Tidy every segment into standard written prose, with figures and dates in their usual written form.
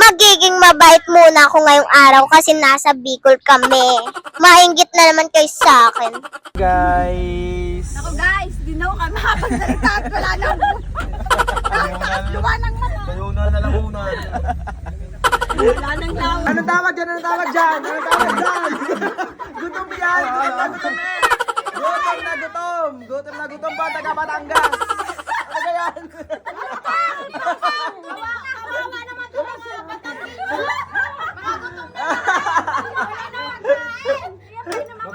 magiging mabait muna ako ngayong araw kasi nasa Bicol kami. Maingit na naman kayo sa akin. Guys! Ako guys, di na ako kami makapagsalita at wala nang luwa ng mata. Layunan na lang unan. Wala nang lawa. Anong tawag dyan? Anong tawag dyan? Anong tawag dyan? Gutom yan! Gutom na gutom! Gutom na gutom ba? Taga Batangas! Ano ba yan? Kawawa naman ito mga Batangas.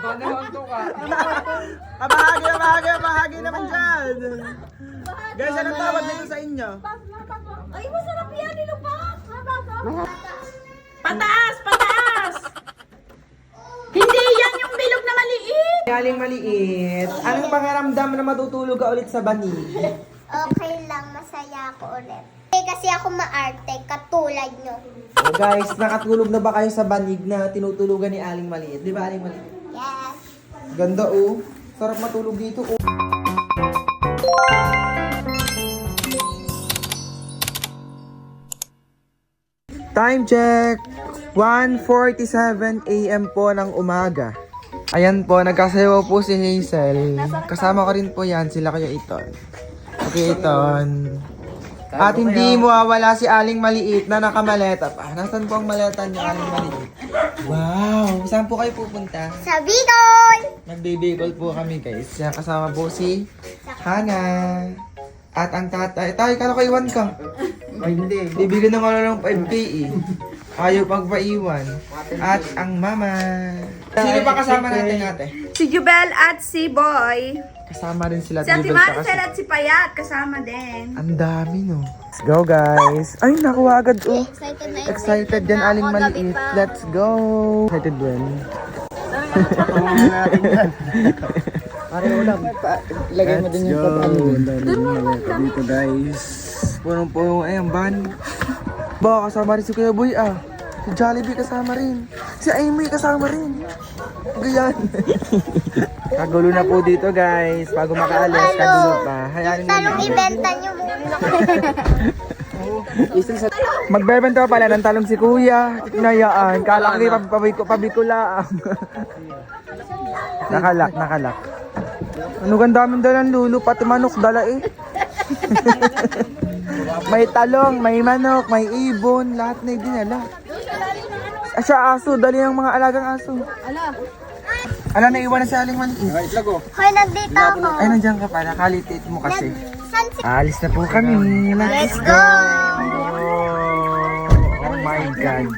Mga gutom na. Bahagi naman dyan! Guys, anong tawag dito sa inyo? Ay, masarap yan, nilupa. Pataas, pataas. Hindi yan yung bilog na maliit. Galing maliit. Anong pakiramdam na matutulog ka ulit sa banig? Okay lang, masaya ako ulit. Kasi ako maarte, katulad nyo. So guys, nakatulog na ba kayo sa banig na tinutulugan ni Aling Maliit? Di ba Aling Maliit? Yes. Ganda oh. Sarap matulog dito oh. Time check! 1:47 AM po ng umaga. Ayan po, nagkasayaw po si Hazel. Kasama ko rin po yan, sila kayo Iton. Okay, Iton. At hindi mawawala si Aling Maliit na nakamaleta pa. Nasaan po ang maleta niya, Aling Maliit? Wow! Saan po kayo pupunta? Sa Bicol! Magbibigol po kami guys. Yan, kasama po si Hana. At ang tatay. Tayo, kala ko iwan ka. Ay, hindi. Bibigyan ng ano ng 5K eh. Ayaw pagpaiwan. At ang mama. Sino pa kasama natin ate? Si Jubel at si Boy. Kasama rin sila. Si Ate Tibel, Maricel tsaka at si Payat kasama din. ang dami no. Let's go guys. Ay, nakuha agad oh. Excited na Excited dyan, Aling Maliit. Let's go. Excited din. Lagay mo din yung pag-ano. Dito guys. Punong-puno ay ang van. Ba, kasama rin si Kuya Boy ah. Si Jollibee kasama rin. Si Amy kasama rin. Ganyan. Kagulo na po dito guys. Bago makaalis, kagulo pa. Hayanin mo Talong na. ibenta nyo muna. Magbebenta pala ng talong si Kuya. Tinayaan. Kala ko pabikulaan. Nakalak. Ano ganda daming dalang lulo, pati manok dala eh. May talong, may manok, may ibon, lahat na dinala. Siya aso, dali ang mga alagang aso. Ala, naiwan na si Aling Maliit. Hoy, nandito ako. Ay, nandiyan ka pala, kalitit mo kasi. San si... Alis na po kami. Let's go! Oh my God.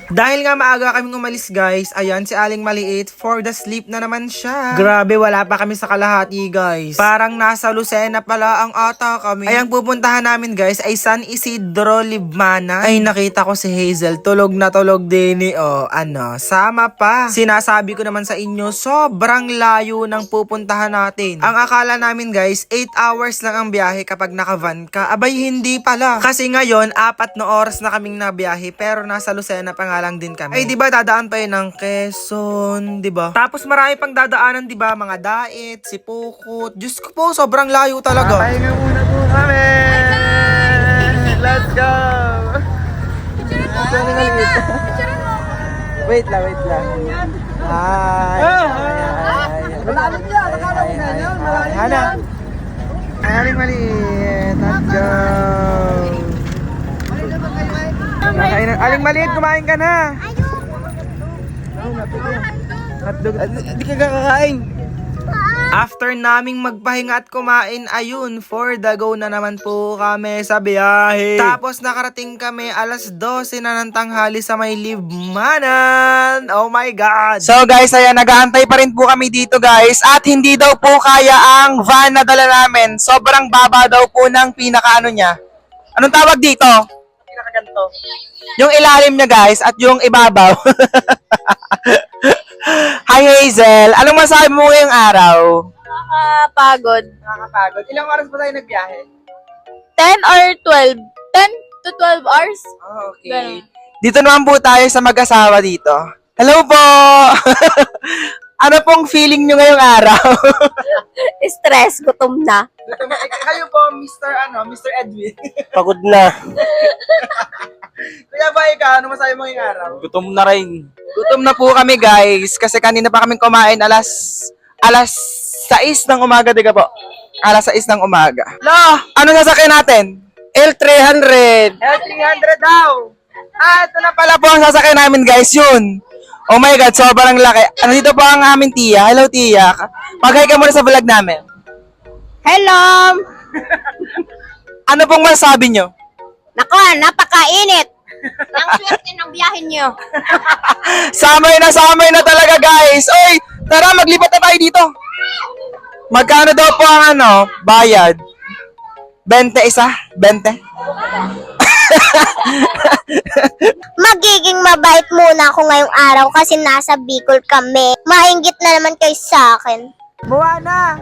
Dahil nga maaga kaming umalis guys, ayan si Aling Maliit for the sleep na naman siya. Grabe, wala pa kami sa kalahati guys. Parang nasa Lucena pala ang ata kami. Ay, ang pupuntahan namin guys ay San Isidro Libmanan. Ay, nakita ko si Hazel, tulog na tulog din eh. Oh, ano, sama pa. Sinasabi ko naman sa inyo, sobrang layo ng pupuntahan natin. Ang akala namin guys, 8 hours lang ang biyahe kapag naka-van ka. Abay, hindi pala. Kasi ngayon, 4 na oras na kaming nabiyahe pero nasa Lucena pa nga lang din kami. Ay, di ba dadaan pa yun ng Quezon, di ba? Tapos marami pang dadaanan, di ba? Mga Dait, Sipukot. Diyos ko po, sobrang layo talaga. Pahinga muna po kami. Let's go. Wait lang. Hi. Malalim niya. Nakala ko na yun. Malalim niya. Aling Maliit. Let's go. Aling Maliit, kumain ka na. Hotdog. Hindi ka kakain. After naming magpahinga at kumain, ayun, for the go na naman po kami sa biyahe. Tapos nakarating kami 12:00 na ng tanghali sa may Libmanan. Oh my God. So guys, ayan, nag-aantay pa rin po kami dito guys. At hindi daw po kaya ang van na dala namin. Sobrang baba daw po ng pinakaano niya. Anong tawag dito? Pinakaganto. Yung ilalim niya guys at yung ibabaw. Hi Hazel, anong masabi mo ngayong araw? Nakakapagod. Nakakapagod. Ilang oras pa tayo nagbiyahe? 10 or 12? 10 to 12 hours? Okay. Ganun. Dito naman po tayo sa mag-asawa dito. Hello po! Ano pong feeling nyo ngayong araw? Stress, gutom na. Kayo po, Mr. Edwin. Pagod na. Kuya ba ikaw, ano masabi mo ngayong araw? Gutom na rin. Gutom na po kami guys, kasi kanina pa kami kumain alas 6 ng umaga, diga po. Alas 6 ng umaga. Lo, ano sasakyan natin? L300. L300 daw. Ito na pala po ang sasakyan namin guys, yun. Oh my God, sobrang laki. Ano dito po ang aming tiya. Hello tiya. Mag-hi ka muna sa vlog namin. Hello! Ano pong masasabi nyo? Nako, napakainit. Ang swerte ng biyahe nyo. Summer na talaga guys. Oy, tara maglipat na tayo dito. Magkano daw po ang bayad? 20 isa? 20? Magiging mabait muna ako ngayong araw kasi nasa Bicol kami. Maingit na naman kayo sa akin. Moana!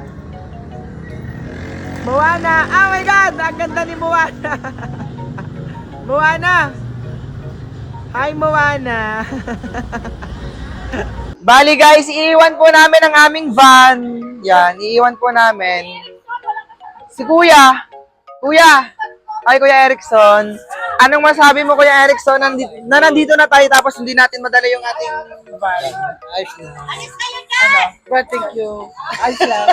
Moana! Oh my God! Ang ganda ni Moana! Moana! Hi, Moana! Bali guys, iiwan po namin ang aming van. Yan, iiwan po namin. Si Kuya! Kuya! Hi, Kuya Erickson. Anong masabi mo, Kuya Erickson, na nandito na tayo tapos hindi natin madala yung ating van? Ayos na. But thank you. Ayos lang.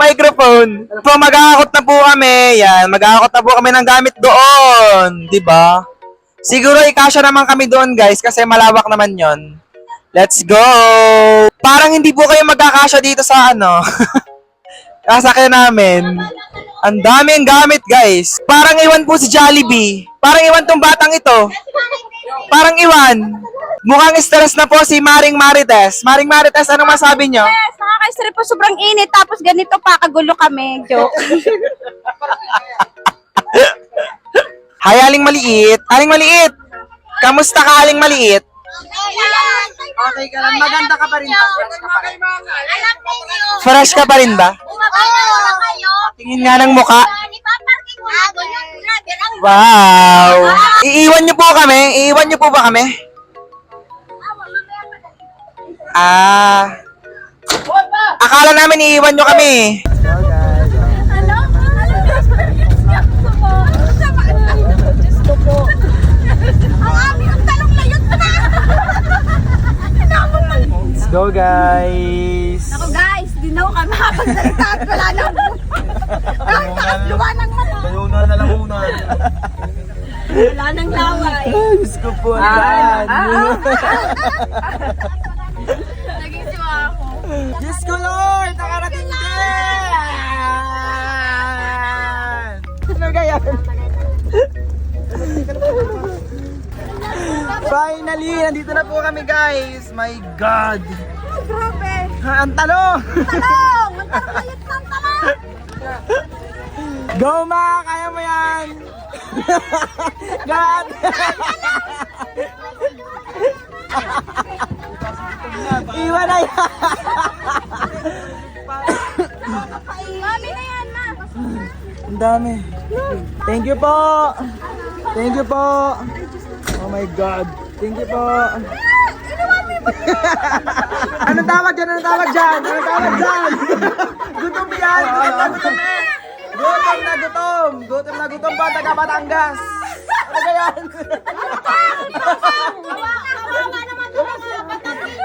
Microphone. So, mag-aakot na po kami. Yan, mag-aakot na po kami ng gamit doon. Diba? Siguro ikasya naman kami doon, guys, kasi malawak naman yon. Let's go! Parang hindi po kayo magkakasya dito sa sasakyan namin. Ang daming gamit, guys. Parang iwan po si Jollibee. Parang iwan tong batang ito. Parang iwan. Mukhang stress na po si Maring Marites. Maring Marites, anong masabi nyo? Yes, nakaka-stress po. Sobrang init. Tapos ganito pa, kagulo kami. Joke. Hi, Aling Maliit. Aling Maliit! Kamusta ka, Aling Maliit? Okay ka lang. Maganda ka pa rin ba? Fresh ka pa rin ba? Tingin nga ng muka. Wow! Iiwan niyo po kami? Iiwan niyo po ba kami? Akala namin iiwan niyo kami. Let's go, guys! Ako guys, di na ako kami makapagsalita at wala nang kahit nakatluwa ng mata. Bayunan na lang una. Wala nang laway. Diyos ko po, God! Naging siwa ako. Diyos ko, Lord! Nakarating din! Ano kaya? Finally, nandito na po kami, guys! My God! Grabe. Ang talong! Talong! Ang talong ng talong! Go, Ma! Kaya mo yan! God! Iwan na yan! Mami na yan, ma. Ang dami. Thank you po! Thank you po! Oh my God! Thank you po! Anong tawag dyan? Anong tawag dyan? Anong tawag dyan? Gutom yan! Gutom na gutom eh! Gutom na gutom! Gutom na gutom ba? Taga Batangas! Ano ba yan? Kawawa naman ito mga Batangas.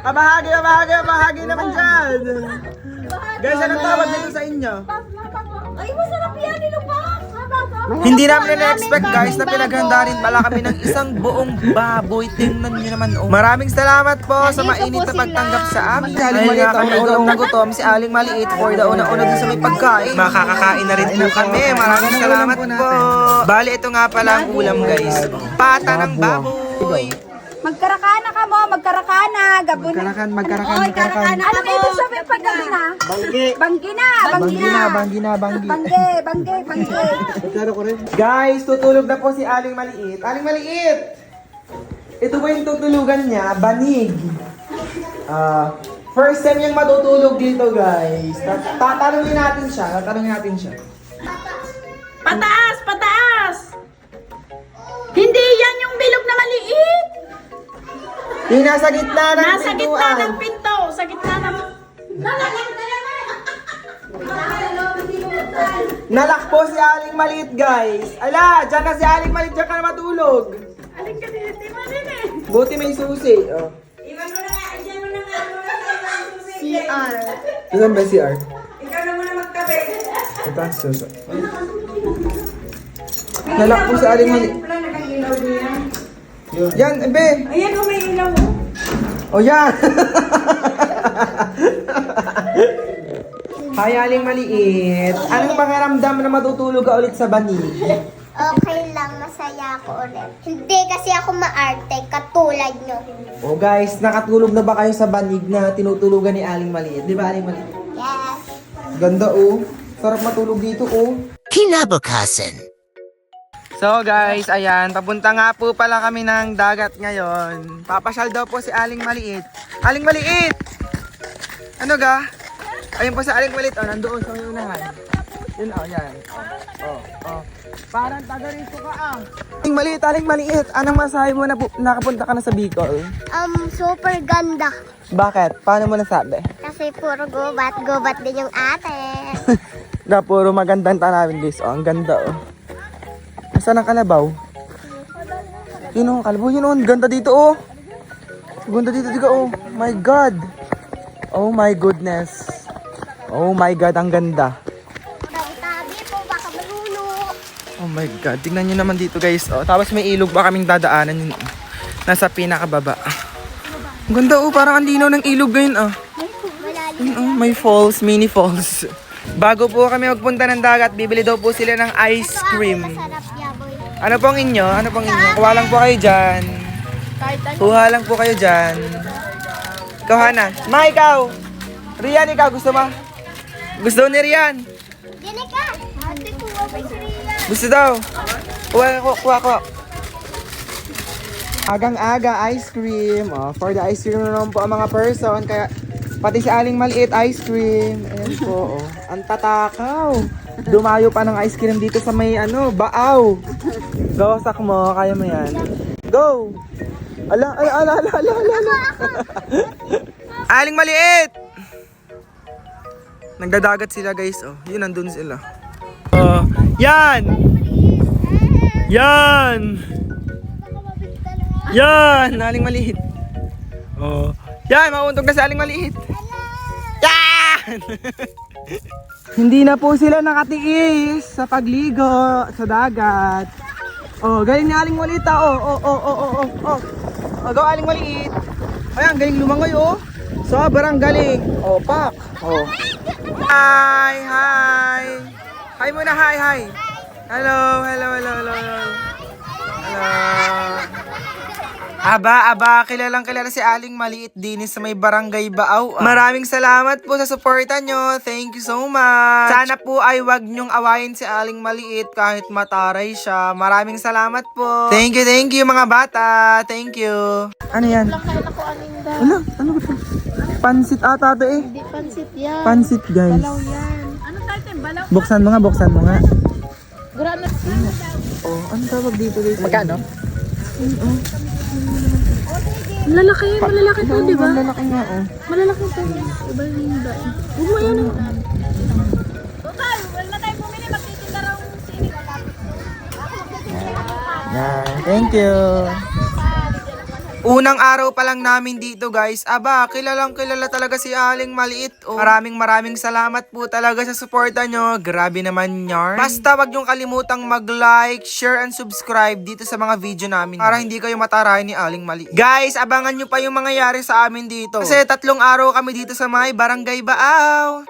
Kabahagi naman dyan! Guys, anong tawag dito sa inyo? Ay, masarap yan, nilubak. Hindi namin na-expect guys na pinaghanda rin pala kami ng isang buong baboy. Tingnan nyo naman oh. Maraming salamat po sa mainit na pagtanggap sa amin. Si Aling Maliit na gutom si Aling Maliit for the una-una din sa may pagkain. Makakakain na rin po kami. Maraming salamat po. Bali, ito nga pala ang ulam guys. Pata ng baboy. Magkarakana ka mo, magkarakana. Gabon. Magkarakan. Ano na ibig sabihin pag gabi na? Banggi na. Guys, tutulog na po si Aling Maliit. Aling Maliit! Ito po yung tutulugan niya, banig. First time niyang matutulog dito, guys. Tatanungin natin siya. Pataas, pataas! Hindi yan yung bilog na maliit! Yung nasa gitna ng Nasa gitna pintuan. ng pinto, sa gitna ng... Nalak po si Aling Maliit, guys. Ala, dyan na si Aling Maliit, dyan ka na matulog. Aling ka din, di ba rin eh? Buti may susi. Oh. Iwan mo na nga, dyan mo na nga, CR. Saan ba si R? Ikaw na muna magkape. Ito ang susi. Nalak po si Aling Maliit. Wala nakailaw niya. Yan, ebe. Ayan, oh, may ilaw oh. O yan. Hi, Aling Maliit. Anong pakiramdam na matutulog ka ulit sa banig? Okay lang, masaya ako ulit. Hindi kasi ako maarte, katulad nyo. O guys, nakatulog na ba kayo sa banig na tinutulugan ni Aling Maliit? Di ba, Aling Maliit? Yes. Ganda oh. Sarap matulog dito oh. Kinabukasan. So guys, ayan, papunta nga po pala kami ng dagat ngayon. Papasyal daw po si Aling Maliit. Aling Maliit! Ano ga? Ayun po si Aling Maliit, oh, nandoon sa may unahan. Yun, oh, yan. Oh. Parang taga rito ka ah. Aling Maliit, anong masahe mo na nakapunta ka na sa Bicol? Super ganda. Bakit? Paano mo nasabi? Kasi puro gubat din yung ate. Na puro magandang tanawin guys, oh, ang ganda oh. Saan ang kalabaw? Yun oh, kalabaw yun oh, ang ganda dito oh. Ganda dito oh. My God. Oh my goodness. Oh my God, ang ganda. Tabi-tabi po, baka malunok. Oh my God, tingnan nyo naman dito guys. Oh, tapos may ilog pa kaming dadaanan yun. Oh. Nasa pinakababa. Ang ganda oh, parang ang linaw ng ilog ngayon oh. Malalim. Yun, oh, may falls, mini falls. Bago po kami magpunta ng dagat, bibili daw po sila ng ice cream. Masarap yaboy. Ano pong inyo? Ano pong inyo? Kuha lang po kayo dyan. Kuha lang po kayo dyan. Ikaw, Hana. Ma, ikaw. Rian, ikaw. Gusto mo? Gusto ni Rian. Dini ka. Ate, kuha mo si Rian. Gusto daw. Kuha. Agang-aga, ice cream. Oh, for the ice cream naman po ang mga person. Kaya, pati si Aling Maliit, ice cream. Ayan po, oh. Ang tatakaw. Dumayo pa ng ice cream dito sa may, baaw. Go, sak mo. Kaya mo yan. Go! Ala. Aling Maliit! Nagdadagat sila, guys, oh. Yun, nandun sila. Oh, yan! Yan! Aling Maliit. Oh. Yan, mauuntog na si Aling Maliit. Yan! Hindi na po sila nakatiis sa pagligo sa dagat. Oh, galing ni Aling Maliit ah. Oh. Go Aling Maliit. Ayan, galing lumangoy oh. Sobrang galing. Oh, pak. Oh. Hi. Hi muna, hi. Hello. Aba, kilalang si Aling Maliit din sa may barangay Baaw. Maraming salamat po sa suporta nyo. Thank you so much. Sana po ay wag nyong awayin si Aling Maliit kahit mataray siya. Maraming salamat po. Thank you mga bata. Thank you. Ano yan? Ano ba ito? Pansit ata ito eh. Hindi pansit yan. Pansit guys. Yan. Ano tayo, balaw? Buksan mo nga. Granat. Oh, ano tawag dito guys? Magkano? Malalaki to, di ba? Malalaki nga oh. Malalaki to. Iba yung hindi. Huwag mo yan. Total, wala tayo bumili. Magtitinda raw ng sini. Yeah, thank you. Unang araw pa lang namin dito guys, kilalang talaga si Aling Maliit. Oh. Maraming salamat po talaga sa suporta nyo. Grabe naman yarn. Basta wag nyong kalimutang mag-like, share, and subscribe dito sa mga video namin. Para hindi kayo mataray ni Aling Maliit. Guys, abangan nyo pa yung mangyayari sa amin dito. Kasi 3 araw kami dito sa may Barangay Baaw.